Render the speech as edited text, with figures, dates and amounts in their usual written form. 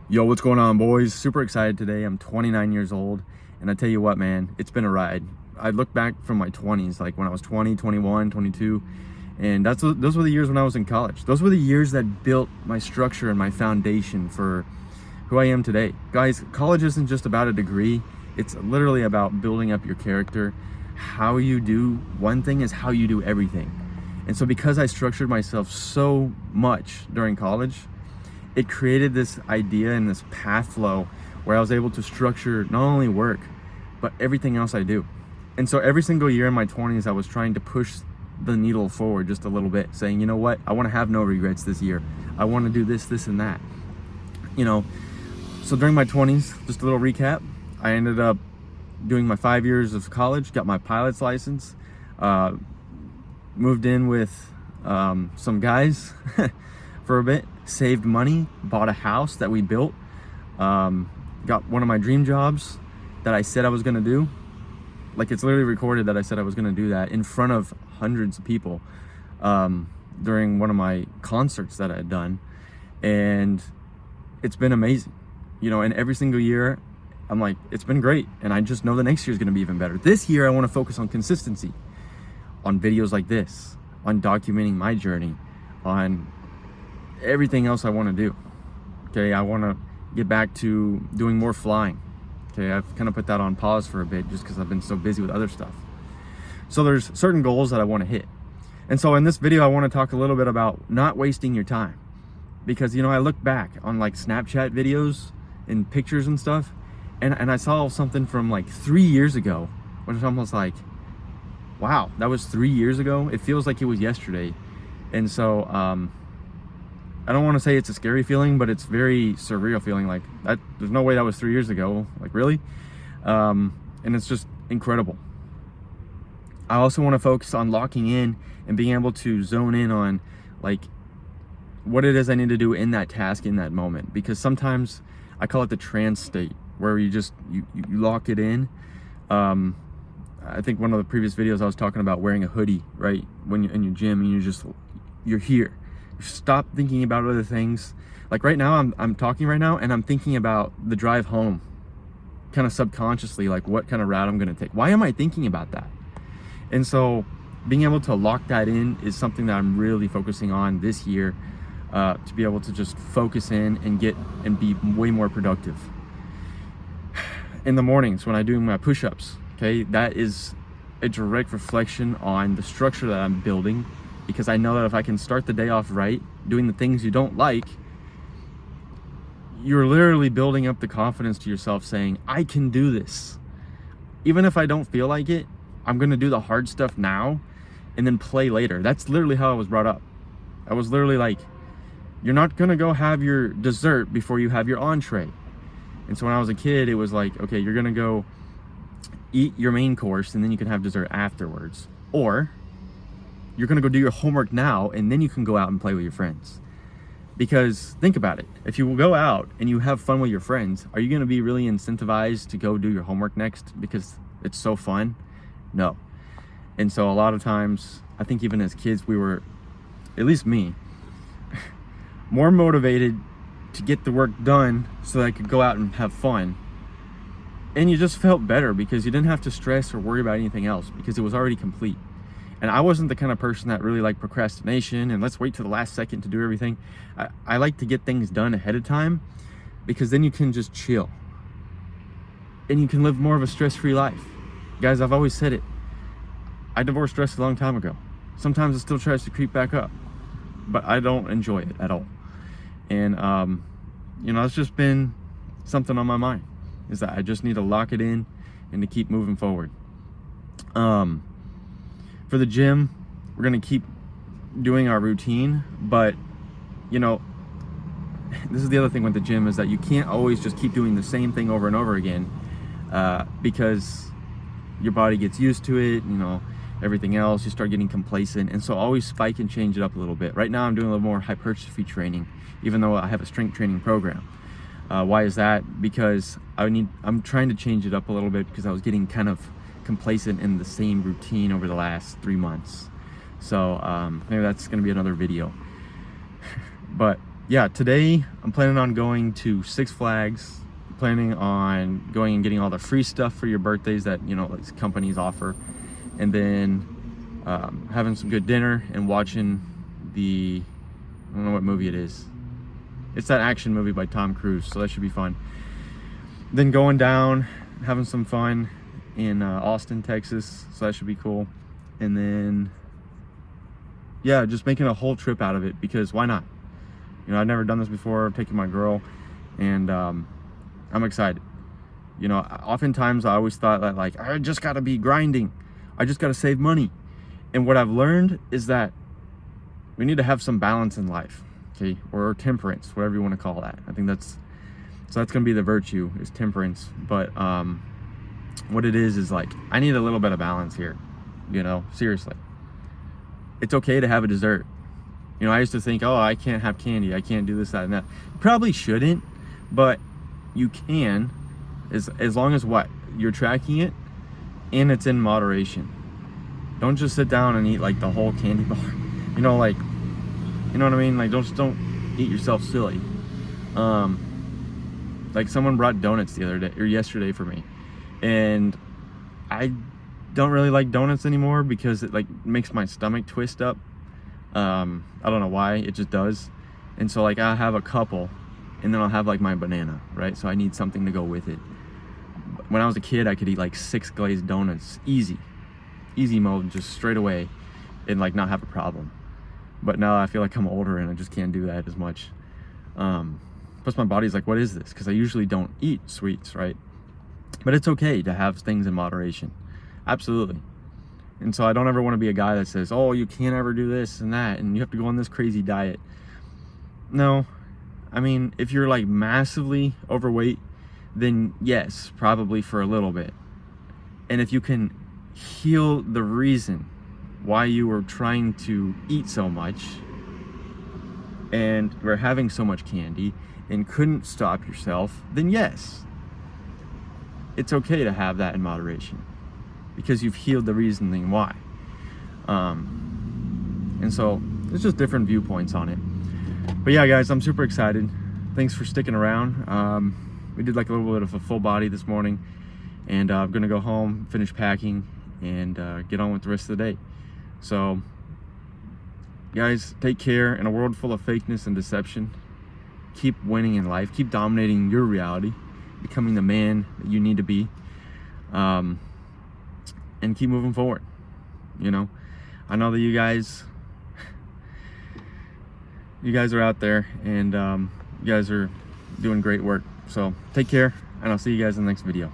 Yo, what's going on, boys? Super excited today. I'm 29 years old, and I tell you what, man, it's been a ride. I look back from my 20s, like when I was 20, 21, 22, and those were the years when I was in college. Those were the years that built my structure and my foundation for who I am today. Guys, college isn't just about a degree. It's literally about building up your character. How you do one thing is how you do everything. And so because I structured myself so much during college, it created this idea and this path flow where I was able to structure not only work, but everything else I do. And so every single year in my 20s, I was trying to push the needle forward just a little bit, saying, you know what, I want to have no regrets this year. I want to do this, this, and that. So during my 20s, just a little recap, I ended up doing my 5 years of college, got my pilot's license, moved in with some guys for a bit, saved money, bought a house that we built, got one of my dream jobs that I said I was gonna do. Like, it's literally recorded that I said I was gonna do that in front of hundreds of people during one of my concerts that I had done. And it's been amazing, and every single year I'm like, it's been great, and I just know the next year is gonna be even better. This year I want to focus on consistency, on videos like this, on documenting my journey, on everything else I want to do. Okay, I want to get back to doing more flying. Okay, I've kind of put that on pause for a bit just because I've been so busy with other stuff. So there's certain goals that I want to hit. And so in this video, I want to talk a little bit about not wasting your time. Because, I look back on like Snapchat videos and pictures and stuff, and I saw something from like 3 years ago, which is almost like, wow, that was 3 years ago. It feels like it was yesterday. And so, I don't want to say it's a scary feeling, but it's very surreal feeling, like that. There's no way that was 3 years ago. Like, really? And it's just incredible. I also want to focus on locking in and being able to zone in on like what it is I need to do in that task, in that moment. Because sometimes I call it the trance state, where you lock it in. I think one of the previous videos I was talking about wearing a hoodie, right? When you're in your gym and you're here. Stop thinking about other things. Like right now, I'm talking right now and I'm thinking about the drive home, kind of subconsciously, like what kind of route I'm going to take. Why am I thinking about that? And so being able to lock that in is something that I'm really focusing on this year, to be able to just focus in and be way more productive. In the mornings when I do my push-ups, okay, that is a direct reflection on the structure that I'm building. Because I know that if I can start the day off right, doing the things you don't like, you're literally building up the confidence to yourself, saying, I can do this. Even if I don't feel like it, I'm going to do the hard stuff now and then play later. That's literally how I was brought up. I was literally like, you're not going to go have your dessert before you have your entree. And so when I was a kid, it was like, okay, you're going to go eat your main course and then you can have dessert afterwards. Or you're going to go do your homework now, and then you can go out and play with your friends. Because think about it. If you will go out and you have fun with your friends, are you going to be really incentivized to go do your homework next because it's so fun? No. And so a lot of times, I think even as kids, we were, at least me, more motivated to get the work done so that I could go out and have fun. And you just felt better because you didn't have to stress or worry about anything else because it was already complete. And I wasn't the kind of person that really liked procrastination and let's wait till the last second to do everything. I like to get things done ahead of time because then you can just chill. And you can live more of a stress-free life. Guys, I've always said it. I divorced stress a long time ago. Sometimes it still tries to creep back up, but I don't enjoy it at all. And, it's just been something on my mind, is that I just need to lock it in and to keep moving forward. For the gym, we're going to keep doing our routine, but this is the other thing with the gym, is that you can't always just keep doing the same thing over and over again, because your body gets used to it, everything else, you start getting complacent. And so always spike and change it up a little bit. Right now I'm doing a little more hypertrophy training, even though I have a strength training program. Why is that? Because I'm trying to change it up a little bit because I was getting kind of complacent in the same routine over the last 3 months. So maybe that's going to be another video. But yeah, today I'm planning on going to Six Flags, planning on going and getting all the free stuff for your birthdays that, you know, like companies offer, and then having some good dinner and watching I don't know what movie it is. It's that action movie by Tom Cruise, so that should be fun. Then going down, having some fun in Austin, Texas, so that should be cool. And then, yeah, just making a whole trip out of it, because why not? You know, I've never done this before. I'm taking my girl, and I'm excited. You know, oftentimes I always thought that, like, I just gotta be grinding. I just gotta save money. And what I've learned is that we need to have some balance in life, okay? Or temperance, whatever you want to call that. I think that's gonna be the virtue, is temperance. But what it is like, I need a little bit of balance here, you know, seriously. It's okay to have a dessert. You know, I used to think, oh, I can't have candy, I can't do this, that, and that. You probably shouldn't, but you can, as long as what? You're tracking it and it's in moderation. Don't just sit down and eat like the whole candy bar. You know, like, you know what I mean? Like, don't eat yourself silly. Like, someone brought donuts the other day, or yesterday, for me, and I don't really like donuts anymore because it like makes my stomach twist up. I don't know why, it just does. And so, like, I'll have a couple, and then I'll have like my banana, right? So I need something to go with it. When I was a kid, I could eat like 6 glazed donuts, easy mode, just straight away, and like not have a problem. But now I feel like I'm older and I just can't do that as much. Plus my body's like, what is this? Because I usually don't eat sweets, right? But it's okay to have things in moderation, absolutely. And so I don't ever want to be a guy that says, oh, you can't ever do this and that, and you have to go on this crazy diet. No, I mean, if you're like massively overweight, then yes, probably for a little bit. And if you can heal the reason why you were trying to eat so much and were having so much candy and couldn't stop yourself, then yes, it's okay to have that in moderation, because you've healed the reasoning why. And so there's just different viewpoints on it. But yeah, guys, I'm super excited. Thanks for sticking around. We did like a little bit of a full body this morning, and I'm gonna go home, finish packing, and get on with the rest of the day. So guys, take care. In a world full of fakeness and deception, keep winning in life, keep dominating your reality, becoming the man that you need to be, and keep moving forward. You know, I know that you guys are out there, and you guys are doing great work. So take care, and I'll see you guys in the next video.